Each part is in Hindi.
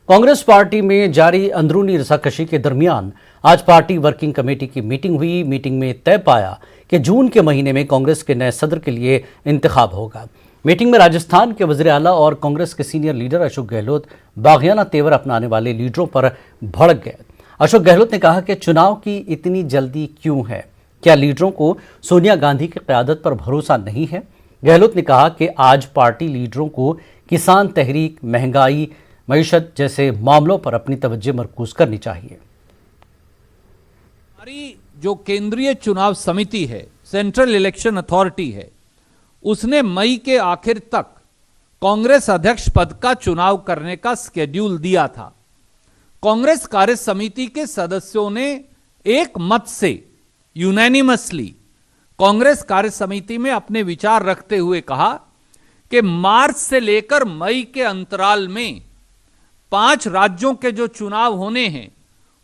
कांग्रेस पार्टी में जारी अंदरूनी रसाकशी के दरमियान आज पार्टी वर्किंग कमेटी की मीटिंग हुई। मीटिंग में तय पाया कि जून के महीने में कांग्रेस के नए सदर के लिए इंतखाब होगा। मीटिंग में राजस्थान के वज़ीर आला और कांग्रेस के सीनियर लीडर अशोक गहलोत बागियाना तेवर अपनाने वाले लीडरों पर भड़क गए। अशोक गहलोत ने कहा कि चुनाव की इतनी जल्दी क्यों है? क्या लीडरों को सोनिया गांधी की क़यादत पर भरोसा नहीं है? गहलोत ने कहा कि आज पार्टी लीडरों को किसान तहरीक, महंगाई, मईशत जैसे मामलों पर अपनी तवज्जो मरकूज करनी चाहिए। हमारी जो केंद्रीय चुनाव समिति है, सेंट्रल इलेक्शन अथॉरिटी है, उसने मई के आखिर तक कांग्रेस अध्यक्ष पद का चुनाव करने का स्केड्यूल दिया था। कांग्रेस कार्य समिति के सदस्यों ने एक मत से यूनैनिमसली कांग्रेस कार्य समिति में अपने विचार रखते हुए कहा कि मार्च से लेकर मई के अंतराल में 5 राज्यों के जो चुनाव होने हैं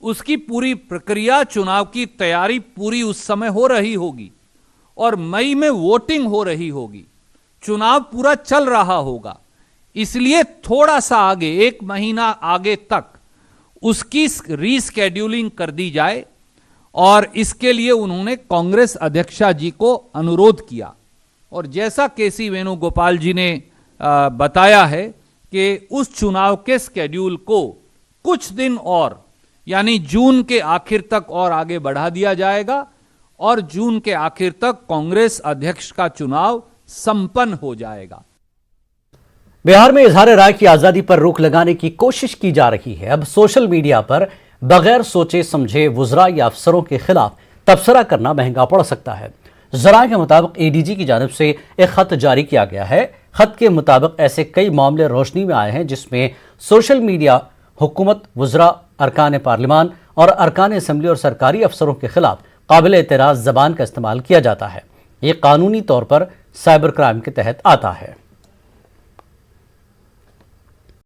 उसकी पूरी प्रक्रिया, चुनाव की तैयारी पूरी उस समय हो रही होगी और मई में वोटिंग हो रही होगी, चुनाव पूरा चल रहा होगा। इसलिए थोड़ा सा आगे, 1 महीना आगे तक उसकी रीस्केड्यूलिंग कर दी जाए और इसके लिए उन्होंने कांग्रेस अध्यक्षा जी को अनुरोध किया। और जैसा केसी वेणुगोपाल जी ने बताया है कि उस चुनाव के स्केड्यूल को कुछ दिन और, यानी जून के आखिर तक और आगे बढ़ा दिया जाएगा और जून के आखिर तक कांग्रेस अध्यक्ष का चुनाव संपन्न हो जाएगा। बिहार में इजहार राय की आजादी पर रोक लगाने की कोशिश की जा रही है। अब सोशल मीडिया पर बगैर सोचे समझे वुज़रा या अफसरों के खिलाफ तबसरा करना महंगा पड़ सकता है। जराए के मुताबिक एडीजी की जानिब से एक खत जारी किया गया है। खत के मुताबिक ऐसे कई मामले रोशनी में आए हैं जिसमें सोशल मीडिया हुकूमत, वुज़रा, अरकान पार्लिमान और अरकान असम्बली और सरकारी अफसरों के खिलाफ काबिल एतराज़ ज़बान का इस्तेमाल किया जाता है। ये कानूनी तौर पर साइबर क्राइम के तहत आता है।